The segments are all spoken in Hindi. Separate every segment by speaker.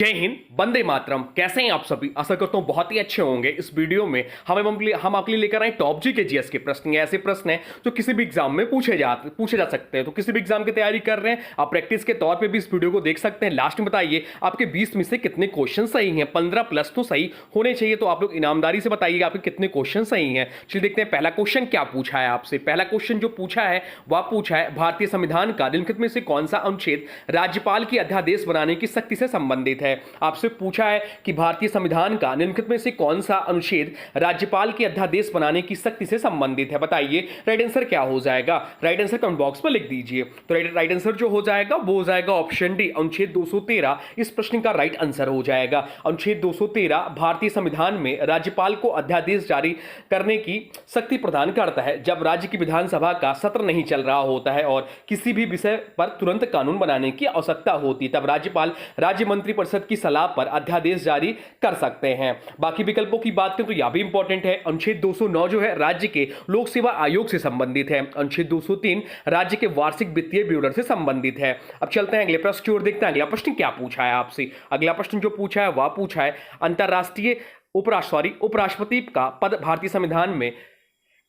Speaker 1: जय हिंद, वंदे मातरम। कैसे हैं आप सभी? आशा करता हूं बहुत ही अच्छे होंगे। इस वीडियो में हम आपके लिए लेकर आए टॉप जी के जीएस के प्रश्न। ये ऐसे प्रश्न हैं जो किसी भी एग्जाम में पूछे जा सकते हैं। तो किसी भी एग्जाम की तैयारी कर रहे हैं आप, प्रैक्टिस के तौर पे भी इस वीडियो को देख सकते हैं। लास्ट में बताइए आपके 20 में से कितने क्वेश्चन सही हैं। 15 प्लस तो सही होने चाहिए। तो आप लोग ईमानदारी से बताइएगा आपके कितने क्वेश्चन सही हैं। चलिए देखते हैं पहला क्वेश्चन क्या पूछा है आपसे। पहला क्वेश्चन जो पूछा है वह पूछा है भारतीय संविधान का निम्नलिखित में से कौन सा अनुच्छेद राज्यपाल की अध्यादेश बनाने की शक्ति से संबंधित है। आपसे पूछा है कि भारतीय संविधान का निम्नलिखित में से कौन सा अनुच्छेद राज्यपाल की अध्यादेश बनाने की शक्ति से संबंधित है। बताइए राइट आंसर क्या हो जाएगा। राइट आंसर कमेंट बॉक्स में लिख दीजिए। तो राइट आंसर जो हो जाएगा वो हो जाएगा ऑप्शन डी, अनुच्छेद 213 इस प्रश्न का राइट आंसर हो जाएगा। अनुच्छेद 213 भारतीय संविधान में राज्यपाल को अध्यादेश जारी करने की शक्ति प्रदान करता है जब राज्य की विधानसभा का सत्र नहीं चल रहा होता है और किसी भी विषय पर तुरंत कानून बनाने की आवश्यकता होती है, तब राज्यपाल राज्य मंत्रिपरिषद की सलाह पर अध्यादेश जारी कर सकते हैं। बाकी विकल्पों की बात करें तो यह भी इंपॉर्टेंट है। अनुच्छेद 209 जो है राज्य के लोक सेवा आयोग से संबंधित है। अनुच्छेद 203 राज्य के वार्षिक वित्तीय ब्यूरो से संबंधित है। अब चलते हैं अगले प्रश्न की ओर, देखते हैं अगला प्रश्न क्या पूछा है आपसे। अगला प्रश्न जो पूछा है वह पूछा है अंतरराष्ट्रीय उपराष्ट्रपति का पद भारतीय संविधान में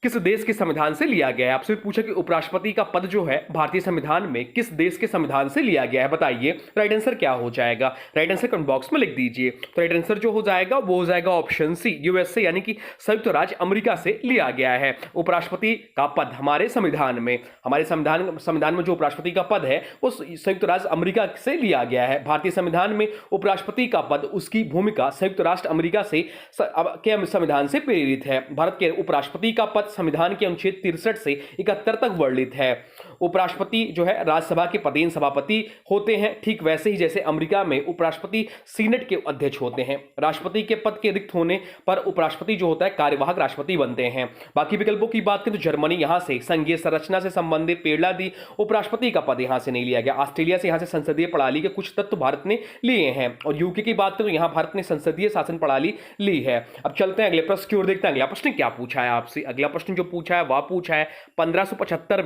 Speaker 1: किस देश के संविधान से लिया गया है। आपसे पूछा कि उपराष्ट्रपति का पद जो है भारतीय संविधान में किस देश के संविधान से लिया गया है। बताइए राइट आंसर क्या हो जाएगा। राइट आंसर कमेंट बॉक्स में लिख दीजिए। तो राइट आंसर जो हो जाएगा वो हो जाएगा ऑप्शन सी, यूएसए यानी कि संयुक्त राज्य अमेरिका से लिया गया है। उपराष्ट्रपति का पद हमारे संविधान में जो उपराष्ट्रपति का पद है वो संयुक्त राज्य अमेरिका से लिया गया है। भारतीय संविधान में उपराष्ट्रपति का पद, उसकी भूमिका संयुक्त राष्ट्र अमेरिका से के संविधान से प्रेरित है। भारत के उपराष्ट्रपति का पद संविधान के अनुच्छेद 63 से 71 तक वर्णित है। उपराष्ट्रपति जो है राज्यसभा के पदेन सभापति होते हैं, ठीक वैसे ही जैसे अमेरिका में उपराष्ट्रपति सीनेट के अध्यक्ष होते हैं। राष्ट्रपति के पद के रिक्त होने पर उपराष्ट्रपति जो होता है कार्यवाहक राष्ट्रपति बनते हैं। बाकी विकल्पों की बात करें तो जर्मनी यहां से संघीय संरचना से संबंधित पेड़ला दी उपराष्ट्रपति का पद यहां से नहीं लिया गया। ऑस्ट्रेलिया से यहां से संसदीय प्रणाली के कुछ तत्व भारत ने लिए हैं। और यूके की बात करें तो यहां भारत ने संसदीय शासन प्रणाली ली है। अब चलते हैं अगले प्रश्न की ओर, देखते हैं अगला प्रश्न क्या पूछा है आपसे। अगला प्रश्न जो पूछा है वह पूछा है 1575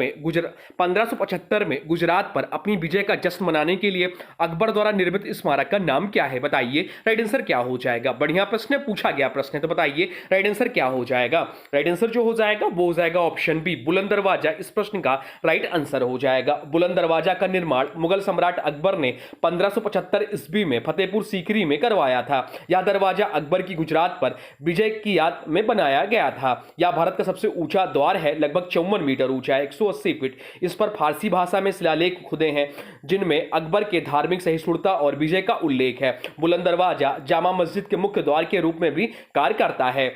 Speaker 1: में गुजरात पर अपनी विजय का जश्न मनाने के लिए अकबर द्वारा निर्मित स्मारक का नाम क्या है। बताइए राइट आंसर क्या हो जाएगा। बढ़िया प्रश्न है, पूछा गया प्रश्न है, तो बताइए राइट आंसर क्या हो जाएगा। राइट आंसर जो हो जाएगा वो हो जाएगा ऑप्शन बी, बुलंद दरवाजा इस प्रश्न का राइट आंसर हो जाएगा। बुलंद दरवाजा का निर्माण मुगल सम्राट अकबर ने 1575 ईस्वी में फतेहपुर सीकरी में करवाया था। यह दरवाजा अकबर की गुजरात पर विजय की याद में बनाया गया था। यह भारत का सबसे ऊंचा द्वार है, लगभग 54 मीटर ऊंचा है, 180 फीट। इस पर फारसी भाषा में शिलालेख खुदे हैं जिनमें अकबर के धार्मिक सहिष्णुता और विजय का उल्लेख है। बुलंद दरवाजा जामा मस्जिद के मुख्य द्वार के रूप में भी कार्य करता है।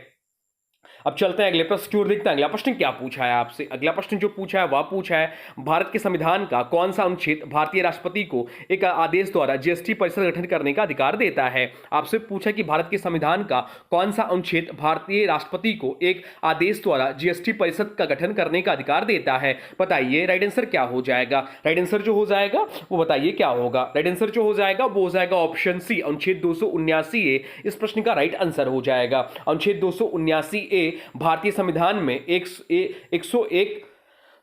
Speaker 1: अब चलते हैं अगले प्रश्न की ओर, देखते हैं अगला प्रश्न क्या पूछा है आपसे। अगला प्रश्न जो पूछा है वह पूछा है भारत के संविधान का कौन सा अनुच्छेद भारतीय राष्ट्रपति को एक आदेश द्वारा जीएसटी परिषद गठन करने का अधिकार देता है। आपसे पूछा कि भारत के संविधान का कौन सा अनुच्छेद भारतीय राष्ट्रपति को एक आदेश द्वारा जीएसटी परिषद का गठन करने का अधिकार देता है। बताइए राइट आंसर क्या हो जाएगा। राइट आंसर जो हो जाएगा वो बताइए क्या होगा। राइट आंसर जो हो जाएगा वो हो जाएगा ऑप्शन सी, अनुच्छेद 279 इस प्रश्न का राइट आंसर हो जाएगा। अनुच्छेद 279 भारतीय संविधान में 101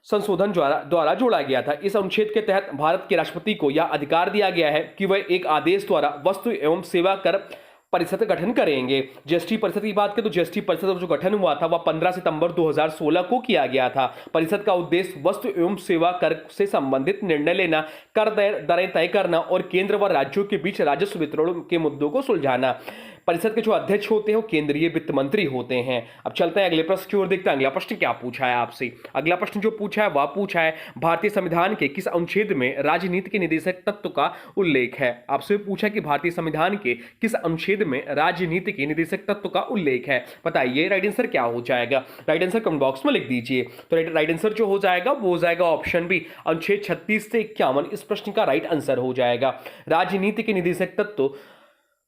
Speaker 1: संशोधन द्वारा जोड़ा गया था। इस अनुच्छेद के तहत भारत के राष्ट्रपति को यह अधिकार दिया गया है कि वह एक आदेश द्वारा वस्तु एवं सेवा कर परिषद गठन करेंगे। जीएसटी परिषद की बात करें तो जीएसटी परिषद जो गठन हुआ था वह 15 सितंबर 2016 को किया गया था। परिषद का उद्देश्य वस्तु एवं सेवा कर से संबंधित निर्णय लेना, कर दरें तय करना और केंद्र व राज्यों के बीच राजस्व वितरण के मुद्दों को सुलझाना। परिषद के जो अध्यक्ष होते हैं वो केंद्रीय वित्त मंत्री होते हैं। अब चलते हैं अगले प्रश्न की ओर, देखते हैं अगला प्रश्न क्या पूछा है आपसे। अगला प्रश्न जो पूछा है वह पूछा है भारतीय संविधान के किस अनुच्छेद में राजनीति के निदेशक तत्व का उल्लेख है। आपसे पूछा कि भारतीय संविधान के किस अनुच्छेद में राजनीति के निदेशक तत्व का उल्लेख है। बताइए राइट आंसर क्या हो जाएगा। राइट आंसर कमेंट बॉक्स में लिख दीजिए। तो राइट आंसर जो हो जाएगा वो हो जाएगा ऑप्शन बी, अनुच्छेद 36 से 51 इस प्रश्न का राइट आंसर हो जाएगा। राजनीति के निदेशक तत्व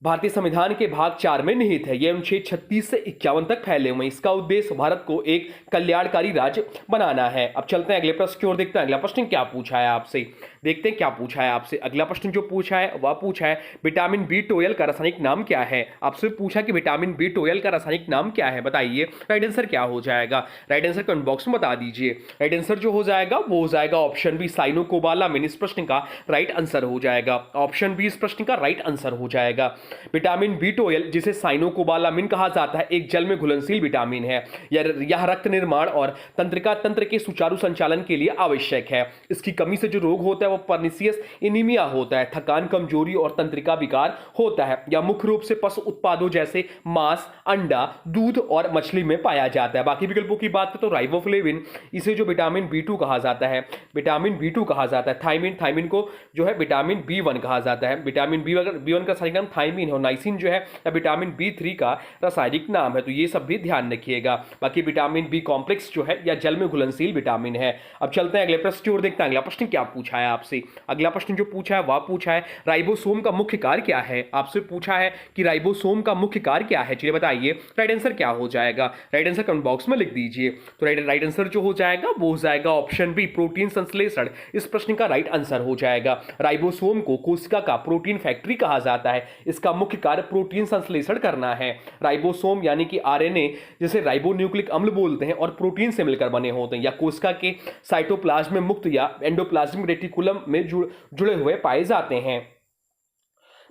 Speaker 1: भारतीय संविधान के भाग 4 में निहित है। यह अनुच्छेद 36 से 51 तक फैले हुए हैं। इसका उद्देश्य भारत को एक कल्याणकारी राज्य बनाना है। अब चलते हैं अगले प्रश्न की ओर, देखते हैं अगला प्रश्न क्या पूछा है आपसे। देखते हैं क्या पूछा है आपसे। अगला प्रश्न जो पूछा है वह पूछा है विटामिन B12 का रासायनिक नाम क्या है। आपसे पूछा कि विटामिन B12 का रासायनिक नाम क्या है, बताइए राइट आंसर क्या हो जाएगा। राइट आंसर कमेंट बॉक्स में बता दीजिए। राइट आंसर जो हो जाएगा वो हो जाएगा ऑप्शन बी साइनोकोबालामिन इस प्रश्न का राइट आंसर हो जाएगा। ऑप्शन बी इस प्रश्न का राइट आंसर हो जाएगा। विटामिन B12 जिसे साइनोकोबालामिन कहा जाता है एक जल में घुलनशील विटामिन है। यह रक्त निर्माण और तंत्रिका तंत्र के सुचारू संचालन के लिए आवश्यक है। इसकी कमी से जो रोग होता है वो पर्निशियस एनीमिया होता है, थकान, कमजोरी और तंत्रिका विकार होता है। यह मुख्य रूप से पशु उत्पादों जैसे मांस, अंडा, दूध और मछली में पाया जाता है। बाकी विकल्पों की बात करें तो राइबोफ्लेविन, इसे जो विटामिन B2 कहा जाता है, विटामिन B2 कहा जाता है। थाइमिन को जो है विटामिन B1 कहा जाता है। विटामिन B1 का रासायनिक नाम थाइमिन है। नाइसिन जो है या विटामिन B3 का रासायनिक नाम है, तो ये सब भी ध्यान रखिएगा। बाकी विटामिन B कॉम्प्लेक्स जो है या जल में घुलनशील विटामिन है। अब चलते हैं अगले प्रश्न की ओर, देखते हैं अगला प्रश्न क्या पूछा है आपसे। अगला प्रश्न जो पूछा है वह पूछा है राइबोसोम का मुख्य कार्य क्या है। आपसे पूछा है कि राइबोसोम का मुख्य कार्य क्या है, चलिए बताइए राइट आंसर क्या हो जाएगा। राइट आंसर कमेंट बॉक्स में लिख दीजिए। तो राइट आंसर जो हो जाएगा वो हो जाएगा ऑप्शन बी प्रोटीन संश्लेषण इस प्रश्न का राइट आंसर हो जाएगा। राइबोसोम को कोशिका का प्रोटीन फैक्ट्री कहा जाता है। इसका मुख्य कार्य प्रोटीन संश्लेषण करना है। राइबोसोम यानी कि आरएनए जिसे राइबोन्यूक्लिक अम्ल बोलते हैं और प्रोटीन से मिलकर बने होते हैं, या कोशिका के साइटोप्लाज्म में मुक्त या एंडोप्लाज्मिक रेटिकुलम में जुड़े हुए पाए जाते हैं।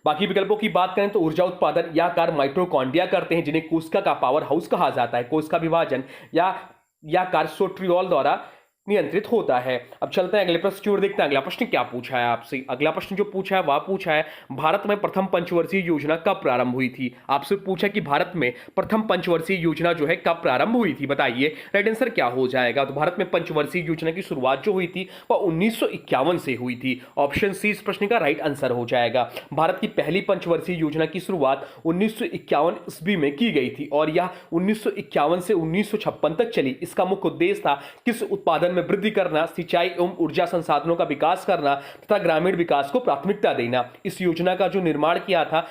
Speaker 1: बाकी विकल्पों की बात करें तो ऊर्जा उत्पादन या कार्य माइटोकॉन्ड्रिया करते हैं, जिन्हें कोशिका का पावर हाउस कहा जाता है। कोशिका विभाजन या कार्य सोट्रियोल द्वारा नियंत्रित होता है। अब चलते हैं अगले प्रश्न की ओर, देखते हैं अगला प्रश्न क्या पूछा है आपसे। अगला प्रश्न जो पूछा है वह पूछा है भारत में प्रथम पंचवर्षीय योजना कब प्रारंभ हुई थी। आपसे पूछा कि भारत में प्रथम पंचवर्षीय योजना जो है कब प्रारंभ हुई थी, बताइए राइट आंसर क्या हो जाएगा। तो भारत में पंचवर्षीय योजना की शुरुआत जो हुई थी वह 1951 से हुई थी। ऑप्शन सी इस प्रश्न का राइट आंसर हो जाएगा। भारत की पहली पंचवर्षीय योजना की शुरुआत 1951 ईस्वी में की गई थी और यह 1951 से 1956 तक चली। इसका मुख्य उद्देश्य था किस उत्पादन में वृद्धि करना, सिंचाई एवं ऊर्जा संसाधनों का विकास करना तथा ग्रामीण विकास को प्राथमिकता देना। इस योजना का जो निर्माण किया था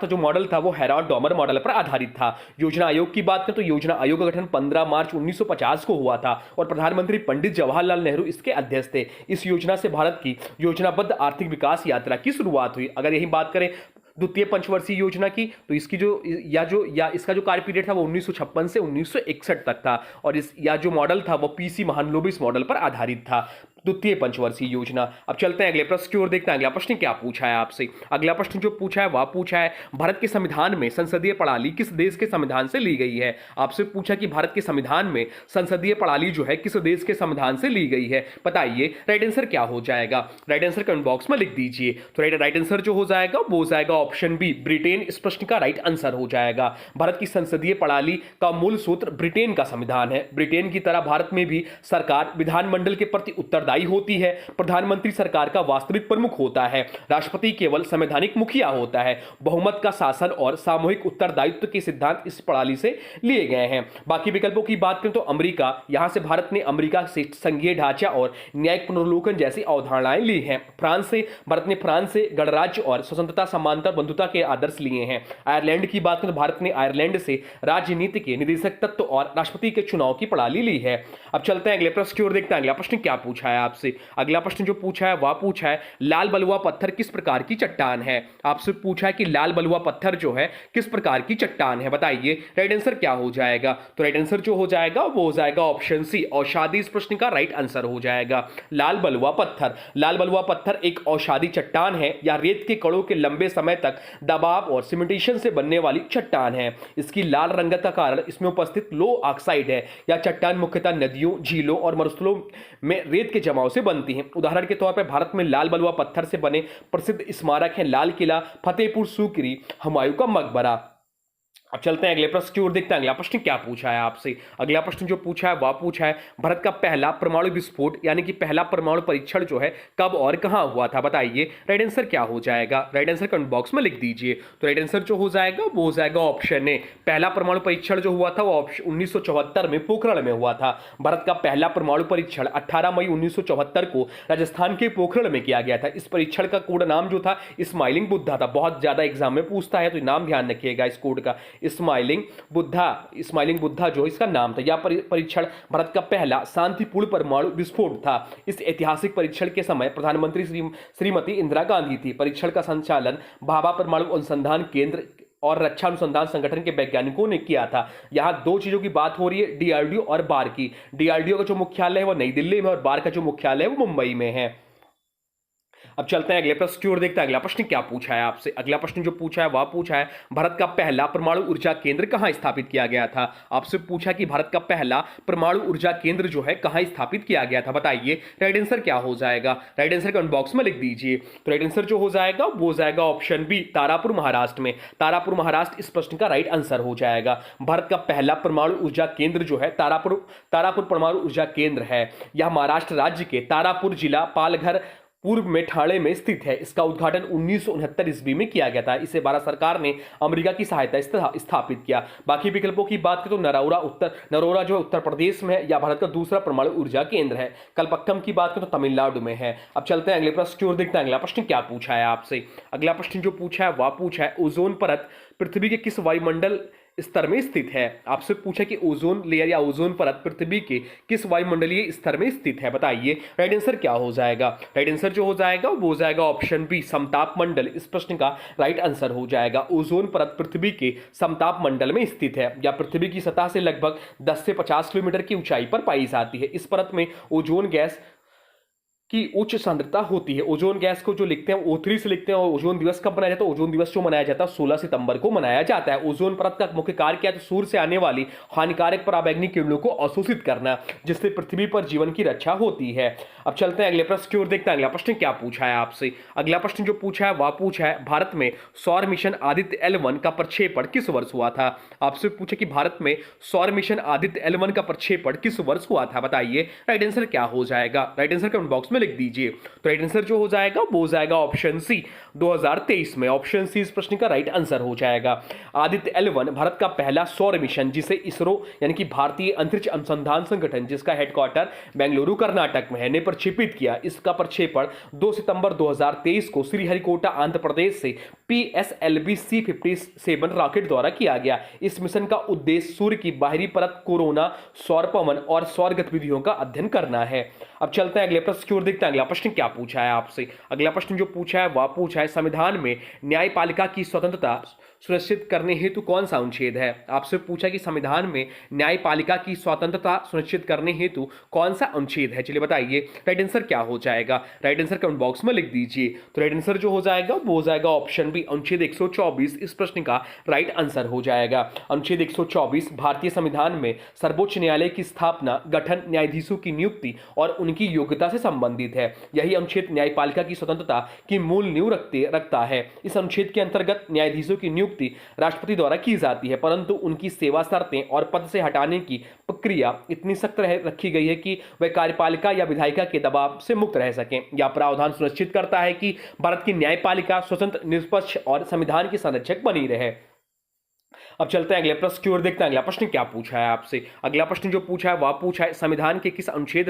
Speaker 1: जो मॉडल था वो हेराल्ड डॉमर मॉडल पर आधारित था। योजना आयोग की बात करें तो योजना आयोग का गठन 15 मार्च 1950 को हुआ था और प्रधानमंत्री पंडित जवाहरलाल नेहरू इसके अध्यक्ष थे। इस योजना से भारत की योजनाबद्ध आर्थिक विकास यात्रा की शुरुआत हुई। अगर यही बात करें द्वितीय पंचवर्षीय योजना की तो इसकी इसका जो कार्य पीरियड था वो 1956 से 1961 तक था और जो मॉडल था वो पीसी महालनोबिस मॉडल पर आधारित था, द्वितीय पंचवर्षीय योजना। अब चलते हैं अगले प्रश्न की ओर, देखते हैं अगला प्रश्न क्या पूछा है आपसे। अगला प्रश्न जो पूछा है वह पूछा है भारत के संविधान में संसदीय प्रणाली किस देश के संविधान से ली गई है। आपसे पूछा कि भारत के संविधान में संसदीय प्रणाली जो है किस देश के संविधान से ली गई है, बताइए राइट आंसर क्या हो जाएगा। राइट आंसर कमेंट बॉक्स में लिख दीजिए। तो राइट आंसर जो हो जाएगा वो हो जाएगा ऑप्शन बी ब्रिटेन इस प्रश्न का राइट आंसर हो जाएगा। भारत की संसदीय प्रणाली का मूल सूत्र ब्रिटेन का संविधान है। ब्रिटेन की तरह भारत में भी सरकार विधानमंडल के प्रति उत्तरदायी होती है। प्रधानमंत्री सरकार का वास्तविक प्रमुख होता है। राष्ट्रपति केवल संवैधानिक मुखिया होता है। बहुमत का शासन और सामूहिक उत्तरदायित्व के सिद्धांत इस प्रणाली से लिए गए हैं। बाकी विकल्पों की बात करें तो अमेरिका, यहां से भारत ने अमेरिका से संघीय ढांचा और न्यायिक पुनर्विलोकन जैसी अवधारणाएं ली हैं। फ्रांस से गणराज्य और स्वतंत्रता, समानता, बंधुता के आदर्श लिए हैं। आयरलैंड की बात करें तो भारत ने आयरलैंड से राजनीति के निदेशक तत्व और राष्ट्रपति के चुनाव की प्रणाली ली है। अब चलते हैं अगले प्रश्न की ओर, देखते हैं अगला प्रश्न क्या पूछा है आपसे। अगला प्रश्न जो पूछा है वह पूछा है लाल बलुआ पत्थर किस प्रकार की चट्टान है। आपसे पूछा है कि लाल बलुआ पत्थर जो है किस प्रकार की चट्टान है, बताइए राइट आंसर क्या हो जाएगा। तो राइट आंसर जो हो जाएगा वो हो जाएगा ऑप्शन सी औषधि इस प्रश्न का राइट आंसर हो जाएगा। लाल बलुआ पत्थर एक औषधि चट्टान है या रेत के कणों के लंबे समय तक दबाव और सिमेंटेशन से बनने वाली चट्टान है। इसकी लाल रंगत का कारण इसमें उपस्थित लो ऑक्साइड है। यह चट्टान मुख्यतः नदियों, झीलों और मरुस्थलों में रेत के जमाव से बनती हैं। उदाहरण के तौर पर भारत में लाल बलुआ पत्थर से बने प्रसिद्ध स्मारक हैं लाल किला, फतेहपुर सूकरी, हुमायूं का मकबरा। अब चलते हैं अगले प्रश्न की ओर, देखते हैं अगला प्रश्न क्या पूछा है आपसे। अगला प्रश्न जो पूछा है वह पूछा है भारत का पहला परमाणु विस्फोट यानी कि पहला परमाणु परीक्षण जो है कब और कहां हुआ था, बताइए राइट आंसर क्या हो जाएगा। राइट आंसर कमेंट बॉक्स में लिख दीजिए। तो राइट आंसर जो हो जाएगा वो हो जाएगा ऑप्शन ए पहला परमाणु परीक्षण जो हुआ था वो 1974 में पोखरण में हुआ था। भारत का पहला परमाणु परीक्षण 18 मई 1974 को राजस्थान के पोखरण में किया गया था। इस परीक्षण का कोड नाम जो था स्माइलिंग बुद्धा था। बहुत ज्यादा एग्जाम में पूछता है तो नाम ध्यान रखिएगा इस कोड का, स्माइलिंग बुद्धा जो इसका नाम था। यह परीक्षण भारत का पहला शांतिपूर्ण परमाणु विस्फोट था। इस ऐतिहासिक परीक्षण के समय प्रधानमंत्री श्रीमती इंदिरा गांधी थी। परीक्षण का संचालन भाभा परमाणु अनुसंधान केंद्र और रक्षा अनुसंधान संगठन के वैज्ञानिकों ने किया था। यहां दो चीजों की बात हो रही है, डीआरडीओ और बार की। डीआरडीओ का जो मुख्यालय है वो नई दिल्ली में और बार का जो मुख्यालय है वो मुंबई में है। अब चलते हैं अगले प्रश्न की ओर, देखते हैं अगला प्रश्न क्या पूछा है आपसे। अगला प्रश्न जो पूछा है वह पूछा है भारत का पहला परमाणु ऊर्जा केंद्र कहां स्थापित किया गया था। आपसे पूछा कि भारत का पहला परमाणु ऊर्जा केंद्र जो है कहां स्थापित किया गया था, बताइए राइट आंसर क्या हो जाएगा। राइट आंसर कमेंट बॉक्स में लिख दीजिए। तो राइट आंसर जो हो जाएगा वो हो जाएगा ऑप्शन बी, तारापुर महाराष्ट्र में। तारापुर महाराष्ट्र इस प्रश्न का राइट आंसर हो जाएगा। भारत का पहला परमाणु ऊर्जा केंद्र जो है तारापुर परमाणु ऊर्जा केंद्र है। यह महाराष्ट्र राज्य के तारापुर जिला पालघर पूर्व में ठाणे में स्थित है। इसका उद्घाटन 1969 ईस्वी में किया गया था। इसे भारत सरकार ने अमेरिका की सहायता से स्थापित किया। बाकी विकल्पों की बात करें तो नरोरा जो उत्तर प्रदेश में है या भारत का दूसरा परमाणु ऊर्जा केंद्र है। कलपक्कम की बात करें तो तमिलनाडु में है। अब चलते हैं अगले प्रश्न की ओर, देखते हैं अगला प्रश्न क्या पूछा है आपसे। अगला प्रश्न जो पूछा है वह पूछा है ओजोन परत पृथ्वी के किस वायुमंडल स्तर में स्थित है। आपसे पूछा कि ओजोन लेयर या ओजोन परत पृथ्वी के किस वायुमंडलीय स्तर में स्थित है, बताइए राइट आंसर क्या हो जाएगा। राइट आंसर जो हो जाएगा वो हो जाएगा ऑप्शन बी, समताप मंडल। इस प्रश्न का राइट आंसर हो जाएगा ओजोन परत पृथ्वी के समताप मंडल में स्थित है या पृथ्वी की सतह से लगभग 10 से 50 किलोमीटर की ऊंचाई पर पाई जाती है। इस परत में ओजोन गैस की उच्च सांद्रता होती है। ओजोन गैस को जो लिखते हैं O3 से लिखते हैं। और ओजोन दिवस कब मनाया जाता है? ओजोन दिवस जो मनाया जाता है 16 सितंबर को मनाया जाता है। ओजोन परत का मुख्य कार्य क्या है? तो सूर्य से आने वाली हानिकारक पराबैंगनी किरणों को अवशोषित करना, जिससे पृथ्वी पर जीवन की रक्षा होती है। अब चलते हैं अगले प्रश्न की ओर, देखते हैं अगला प्रश्न क्या पूछा है आपसे। अगला प्रश्न जो पूछा है वह पूछा है भारत में सौर मिशन आदित्य L1 का प्रक्षेपण किस वर्ष हुआ था। आपसे पूछा कि भारत में सौर मिशन आदित्य L1 का प्रक्षेपण किस वर्ष हुआ था, बताइए राइट आंसर क्या हो जाएगा। राइट आंसर कमेंट बॉक्स में लिख दीजिए। तो राइट आंसर जो हो जाएगा वो हो जाएगा ऑप्शन सी, 2023 में। ऑप्शन सी इस प्रश्न का राइट आंसर हो जाएगा। आदित्य L1 भारत का पहला सौर मिशन, जिसे इसरो यानी कि भारतीय अंतरिक्ष अनुसंधान संगठन, जिसका हेडक्वार्टर बेंगलुरु कर्नाटक में है, ने प्रक्षेपित किया। इसका प्रक्षेपण 2 सितंबर 2023 को श्रीहरिकोटा आंध्र प्रदेश से PSLV C57 रॉकेट द्वारा किया गया। इस मिशन का उद्देश्य सूर्य की बाहरी परत, कोरोना, सौर पवन और सौर गतिविधियों का अध्ययन करना है। अब चलते हैं अगले प्रश्न की ओर, देखते हैं अगला प्रश्न क्या पूछा है आपसे। अगला प्रश्न जो पूछा है वह पूछा है संविधान में न्यायपालिका की स्वतंत्रता सुनिश्चित करने हेतु कौन सा अनुच्छेद है। आपसे पूछा कि संविधान में न्यायपालिका की स्वतंत्रता सुनिश्चित करने हेतु कौन सा अनुच्छेद है, चलिए बताइए राइट आंसर क्या हो जाएगा। राइट आंसर कमेंट बॉक्स में लिख दीजिए। तो राइट आंसर जो हो जाएगा वो हो जाएगा ऑप्शन बी, अनुच्छेद 124 इस प्रश्न का राइट आंसर हो जाएगा। अनुच्छेद 124 भारतीय संविधान में सर्वोच्च न्यायालय की स्थापना, गठन, न्यायाधीशों की नियुक्ति और उनकी योग्यता से संबंधित है। यही अनुच्छेद न्यायपालिका की स्वतंत्रता की मूल नींव रखता है। इस अनुच्छेद के अंतर्गत न्यायाधीशों की नियुक्ति राष्ट्रपति द्वारा की जाती है, परंतु उनकी सेवा शर्तें और पद से हटाने की प्रक्रिया इतनी सख्त रखी गई है कि वे कार्यपालिका या विधायिका के दबाव से मुक्त रह सकें। यह प्रावधान सुनिश्चित करता है कि भारत की न्यायपालिका स्वतंत्र, निष्पक्ष और संविधान की संरक्षक बनी रहे। अब चलते हैं अगले प्रश्न की ओर, देखते हैं अगला प्रश्न क्या पूछा है आपसे। अगला प्रश्न जो पूछा है वह पूछा है संविधान के किस अनुच्छेद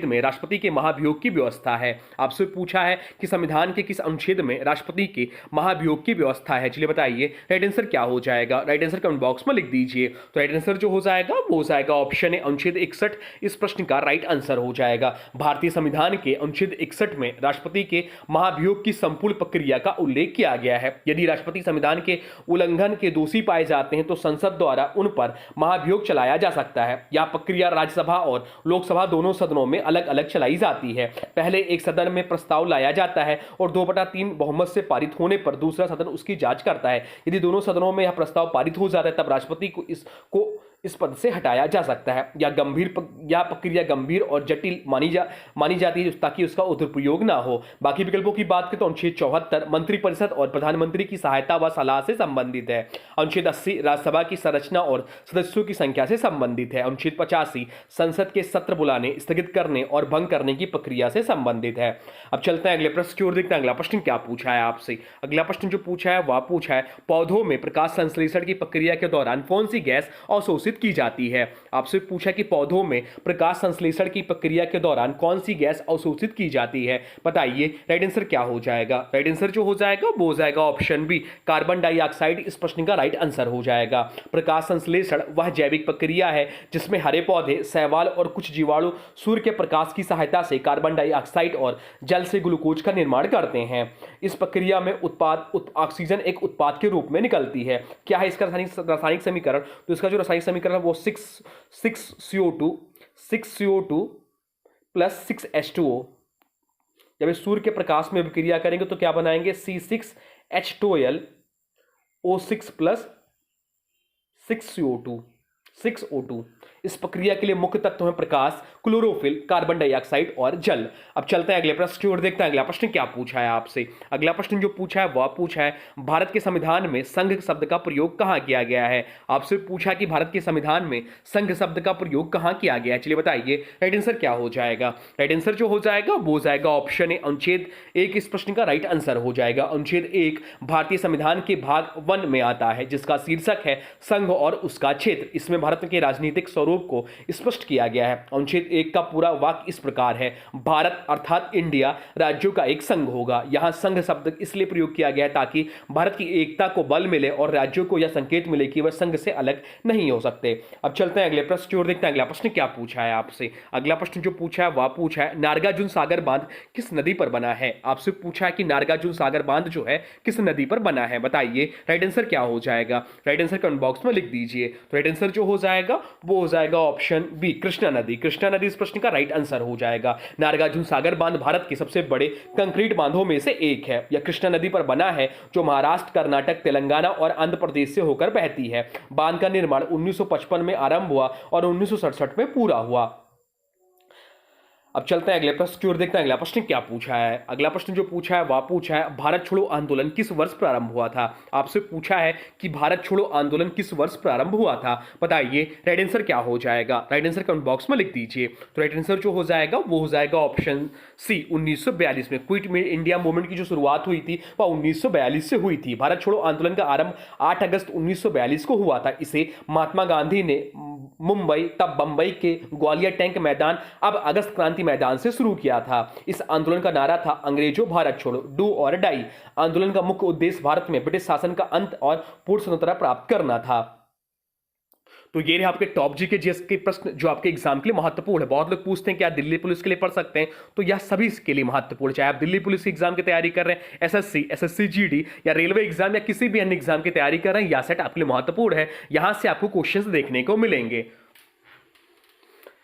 Speaker 1: में राष्ट्रपति के महाभियोग की व्यवस्था है। आपसे पूछा है कि संविधान के किस अनुच्छेद में राष्ट्रपति के महाभियोग की व्यवस्था है, चलिए बताइए राइट आंसर क्या हो जाएगा। राइट आंसर कमेंट बॉक्स में लिख दीजिए। तो राइट आंसर जो हो जाएगा वो हो जाएगा ऑप्शन ए, अनुच्छेद 61 इस प्रश्न का राइट आंसर हो जाएगा। भारतीय संविधान के अनुच्छेद 61 में राष्ट्रपति के महाभियोग की संपूर्ण प्रक्रिया का उल्लेख किया गया है। यदि राष्ट्रपति संविधान के उल्लंघन के दोषी पाए जाते हैं तो संसद द्वारा उन पर महाभियोग चलाया जा सकता है। यह प्रक्रिया राज्यसभा और लोकसभा दोनों सदनों में अलग अलग चलाई जाती है। पहले एक सदन में प्रस्ताव लाया जाता है और 2/3 बहुमत से पारित होने पर दूसरा सदन उसकी जांच करता है। यदि दोनों सदनों में यह प्रस्ताव पारित हो जाता है तब राष्ट्रपति को इस पद से हटाया जा सकता है। यह प्रक्रिया गंभीर और जटिल मानी जाती है ताकि उसका दुरुपयोग ना हो। बाकी विकल्पों की बात करें तो अनुच्छेद 74 मंत्रिपरिषद और प्रधानमंत्री की सहायता व सलाह से संबंधित है। अनुच्छेद 80 राज्यसभा की संरचना और सदस्यों की संख्या से संबंधित है। अनुच्छेद 85 संसद के सत्र बुलाने, स्थगित करने और भंग करने की प्रक्रिया से संबंधित है। अब चलते हैं अगले प्रश्न की ओर, देखते हैं अगला प्रश्न क्या पूछा है आपसे। अगला प्रश्न जो पूछा है वह पूछा है पौधों में प्रकाश संश्लेषण की प्रक्रिया के दौरान कौन सी गैस अवशोषित अवशोषित की जाती है? आपसे पूछा कि पौधों में प्रकाश संश्लेषण की प्रक्रिया के दौरान कौन सी गैस अवशोषित की जाती है? बताइए राइट आंसर क्या हो जाएगा? राइट आंसर जो हो जाएगा वो हो जाएगा ऑप्शन बी, कार्बन डाइऑक्साइड इस प्रश्न का राइट आंसर हो जाएगा। प्रकाश संश्लेषण वह जैविक प्रक्रिया है जिसमें हरे पौधे, शैवाल और कुछ जीवाणु सूर्य के प्रकाश की सहायता से कार्बन डाइऑक्साइड और जल से ग्लूकोज का निर्माण करते हैं। इस प्रक्रिया में ऑक्सीजन एक उत्पाद के रूप में निकलती है। क्या है इसका रासायनिक समीकरण? तो इसका जो रासायनिक समीकरण है वो 6CO2 प्लस 6H2O। जब इस सूर्य के प्रकाश में विक्रिया करेंगे तो क्या बनाएंगे? C6H12O6 plus 6CO2। इस प्रक्रिया के लिए मुख्य तत्व हैं प्रकाश, क्लोरोफिल, कार्बन डाइऑक्साइड और जल। अब चलते हैं अगले प्रश्न की ओर, देखते हैं अगला प्रश्न क्या पूछा है आपसे। अगला प्रश्न जो पूछा है वह पूछा है भारत के संविधान में संघ शब्द का प्रयोग कहां किया गया है? आपसे पूछा कि भारत के संविधान में संघ शब्द का प्रयोग कहां किया गया है? चलिए बताइए राइट आंसर क्या हो जाएगा? राइट आंसर जो हो जाएगा वो हो जाएगा ऑप्शन ए, अनुच्छेद 1 इस प्रश्न का राइट आंसर हो जाएगा। अनुच्छेद 1 भारतीय संविधान के भाग 1 में आता है जिसका शीर्षक है संघ और उसका क्षेत्र। इसमें भारत के राजनीतिक स्वरूप को स्पष्ट किया गया है। अनुच्छेद 1 का पूरा वाक्य इस प्रकार है, भारत अर्थात इंडिया राज्यों का एक संघ होगा। यहां संघ शब्द इसलिए प्रयोग किया गया है ताकि भारत की एकता को बल मिले और राज्यों को यह संकेत मिले कि वह संघ से अलग नहीं हो सकते। अब चलते हैं अगले प्रश्न की ओर, देखते हैं अगला प्रश्न क्या पूछा है आपसे। अगला प्रश्न जो पूछा है वह पूछा है नागार्जुन सागर बांध किस नदी पर बना है? आपसे पूछा है कि नागार्जुन सागर बांध जो है किस नदी पर बना है? बताइए राइट आंसर क्या हो जाएगा? राइट आंसर कमेंट बॉक्स में लिख दीजिए। तो राइट आंसर जो हो जाएगा वो हो जाएगा ऑप्शन बी, कृष्णा नदी। कृष्णा नदी इस प्रश्न का राइट आंसर हो जाएगा। नागार्जुन सागर बांध भारत के सबसे बड़े कंक्रीट बांधों में से एक है। यह कृष्णा नदी पर बना है जो महाराष्ट्र, कर्नाटक, तेलंगाना और आंध्र प्रदेश से होकर बहती है। बांध का निर्माण 1955 में आरंभ हुआ और 1967 में पूरा हुआ। अब चलते हैं अगले प्रश्न की ओर, देखते हैं अगला प्रश्न क्या पूछा है। अगला प्रश्न जो पूछा है वह पूछा है भारत छोड़ो आंदोलन किस वर्ष प्रारंभ हुआ था? आपसे पूछा है कि भारत छोड़ो आंदोलन किस वर्ष प्रारंभ हुआ था? बताइए राइट आंसर क्या हो जाएगा? राइट आंसर कमेंट बॉक्स में लिख दीजिए। तो राइट आंसर जो हो जाएगा वो हो जाएगा ऑप्शन सी, 1942 में। क्विट इंडिया मूवमेंट की जो शुरुआत हुई थी वह 1942 से हुई थी। भारत छोड़ो आंदोलन का आरंभ 8 अगस्त 1942 को हुआ था। इसे महात्मा गांधी ने मुंबई, तब बंबई के ग्वालियर टैंक मैदान, अब अगस्त क्रांति मैदान से शुरू किया था। इस आंदोलन का नारा था अंग्रेजों भारत छोड़ो, डू और डाई। आंदोलन का मुख्य उद्देश्य भारत में ब्रिटिश शासन का अंत और पूर्ण स्वतंत्रता प्राप्त करना था। तो ये रहे आपके टॉप जी के जीएस के प्रश्न जो आपके एग्जाम के लिए महत्वपूर्ण है। बहुत लोग पूछते हैं कि आप दिल्ली पुलिस के लिए पढ़ सकते हैं, तो यह सभी के लिए महत्वपूर्ण, चाहे आप दिल्ली पुलिस के एग्जाम की तैयारी कर रहे हैं, एसएससी जीडी या रेलवे एग्जाम या किसी भी अन्य एग्जाम की तैयारी कर रहे हैं, यह सेट आपके लिए महत्वपूर्ण है। यहां से आपको क्वेश्चंस देखने को मिलेंगे।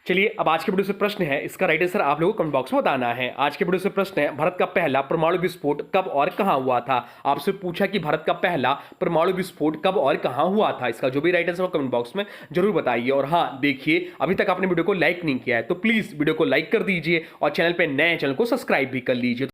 Speaker 1: चलिए अब आज के वीडियो से प्रश्न है, इसका राइट आंसर आप लोगों को कमेंट बॉक्स में बताना है। आज के वीडियो से प्रश्न है भारत का पहला परमाणु विस्फोट कब और कहां हुआ था? आपसे पूछा कि भारत का पहला परमाणु विस्फोट कब और कहां हुआ था। इसका जो भी राइट आंसर हो कमेंट बॉक्स में जरूर बताइए। और हाँ देखिए, अभी तक आपने वीडियो को लाइक नहीं किया है तो प्लीज वीडियो को लाइक कर दीजिए और चैनल पर नए चैनल को सब्सक्राइब भी कर लीजिए।